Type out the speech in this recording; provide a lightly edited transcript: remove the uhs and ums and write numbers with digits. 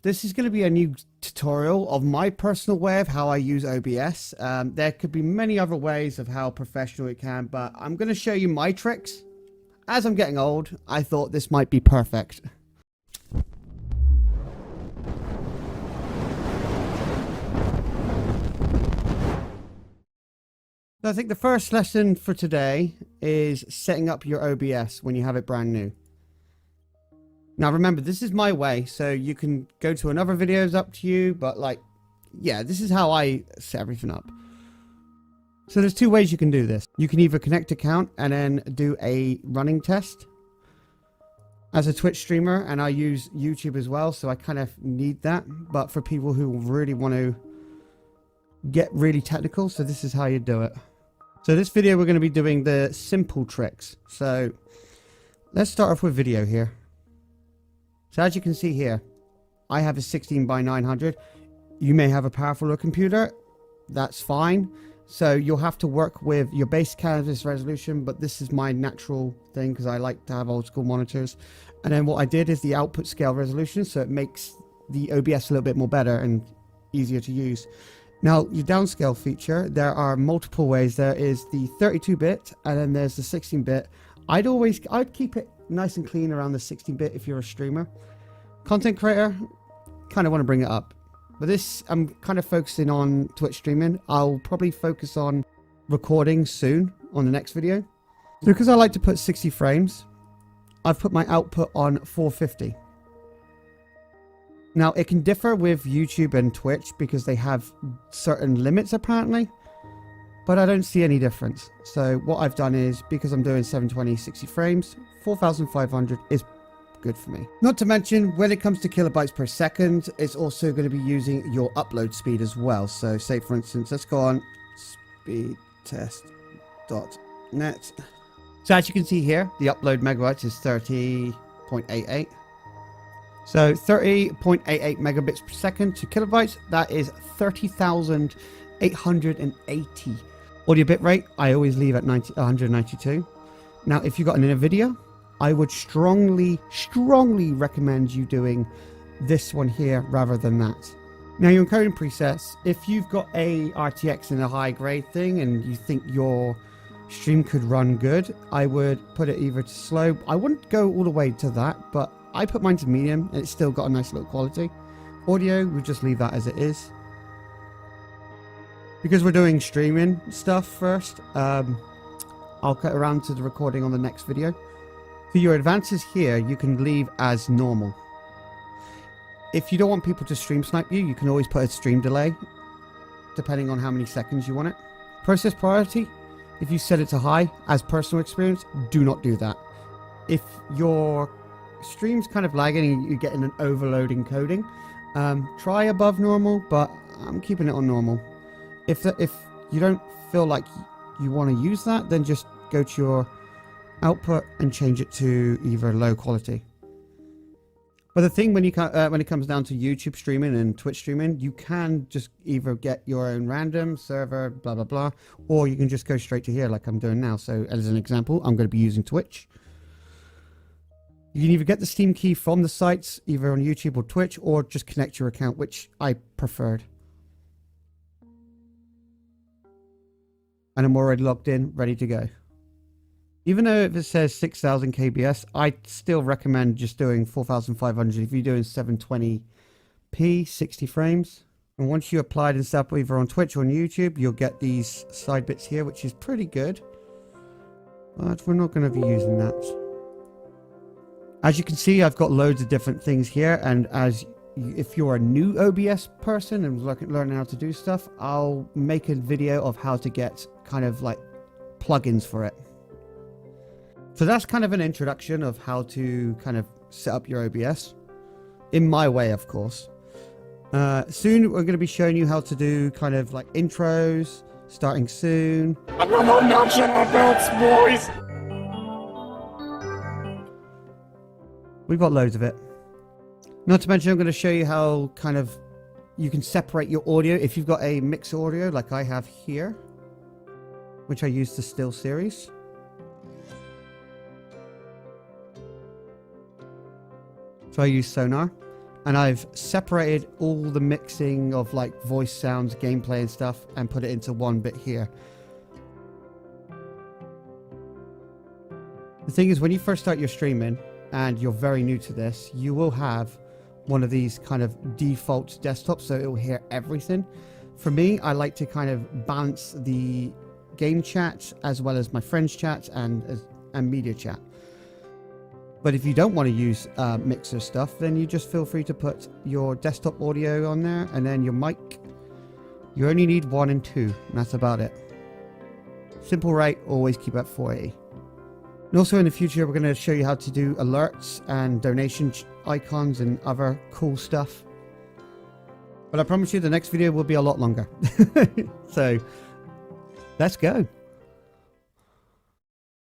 This is going to be a new tutorial of my personal way of how I use OBS. There could be many other ways of how professional it can, but I'm going to show you my tricks. As I'm getting old, I thought this might be perfect. So I think the first lesson for today is setting up your OBS when you have it brand new. Now remember, this is my way, so you can go to another video, it's up to you, but yeah, this is how I set everything up. So there's two ways you can do this. You can either connect account and then do a running test. As a Twitch streamer, and I use YouTube as well, so I kind of need that. But for people who really want to get really technical, so this is how you do it. So this video we're going to be doing the simple tricks. So let's start off with video here. So as you can see here, I have a 16 by 900. You may have a powerful computer. That's fine. So you'll have to work with your base canvas resolution, but this is my natural thing because I like to have old school monitors. And then what I did is the output scale resolution, so it makes the OBS a little bit more better and easier to use. Now, your downscale feature, there are multiple ways. There is the 32-bit and then there's the 16-bit. I'd keep it nice and clean around the 16-bit if you're a streamer. Content creator, kind of want to bring it up. But this, I'm kind of focusing on Twitch streaming. I'll probably focus on recording soon on the next video. So because I like to put 60 frames, I've put my output on 450. Now it can differ with YouTube and Twitch because they have certain limits apparently, but I don't see any difference. So what I've done is, because I'm doing 720 60 frames, 4500 is good for me. Not to mention, when it comes to kilobytes per second, it's also going to be using your upload speed as well. So say for instance, let's go on speedtest.net. So as you can see here, the upload megabytes is 30.88. So 30.88 megabits per second to kilobytes, that is 30,880. Audio bitrate, I always leave at 192. Now, if you've got an video, I would strongly recommend you doing this one here rather than that. Now, your encoding presets, if you've got a RTX in a high grade thing and you think your stream could run good, I would put it either to slow. I wouldn't go all the way to that, but I put mine to medium and it's still got a nice little quality. Audio, we'll just leave that as it is. Because we're doing streaming stuff first, I'll cut around to the recording on the next video. For your advances here, you can leave as normal. If you don't want people to stream snipe you, you can always put a stream delay, depending on how many seconds you want it. Process priority, if you set it to high, as personal experience, do not do that. If your stream's kind of lagging and you're getting an overload encoding, try above normal, but I'm keeping it on normal. If you don't feel like you want to use that, then just go to your output and change it to either low quality. But the thing when it comes down to YouTube streaming and Twitch streaming, you can just either get your own random server, blah blah blah, or you can just go straight to here like I'm doing now. So as an example, I'm going to be using Twitch. You can either get the Steam key from the sites, either on YouTube or Twitch, or just connect your account, which I preferred. And I'm already logged in, ready to go. Even though if it says 6000 kbs, I still recommend just doing 4500 if you're doing 720p, 60 frames. And once you applied and set up either on Twitch or on YouTube, you'll get these side bits here, which is pretty good. But we're not going to be using that. As you can see, I've got loads of different things here, and if you're a new OBS person and learning how to do stuff, I'll make a video of how to get kind of like plugins for it. So that's kind of an introduction of how to kind of set up your OBS, in my way, of course. Soon we're going to be showing you how to do kind of like intros, starting soon. I'm not sure about boys. We've got loads of it. Not to mention, I'm going to show you how kind of you can separate your audio if you've got a mix audio like I have here, which I use the Still series. So I use Sonar. And I've separated all the mixing of like voice sounds, gameplay and stuff, and put it into one bit here. The thing is, when you first start your streaming and you're very new to this, you will have one of these kind of default desktops, so it will hear everything. For me, I like to kind of balance the game chat as well as my friends chat and media chat. But if you don't want to use mixer stuff, then you just feel free to put your desktop audio on there, and then your mic. You only need 1 and 2, and that's about it. Simple rate, always keep at 480. And also in the future, we're going to show you how to do alerts and donation icons and other cool stuff. But I promise you the next video will be a lot longer. So let's go.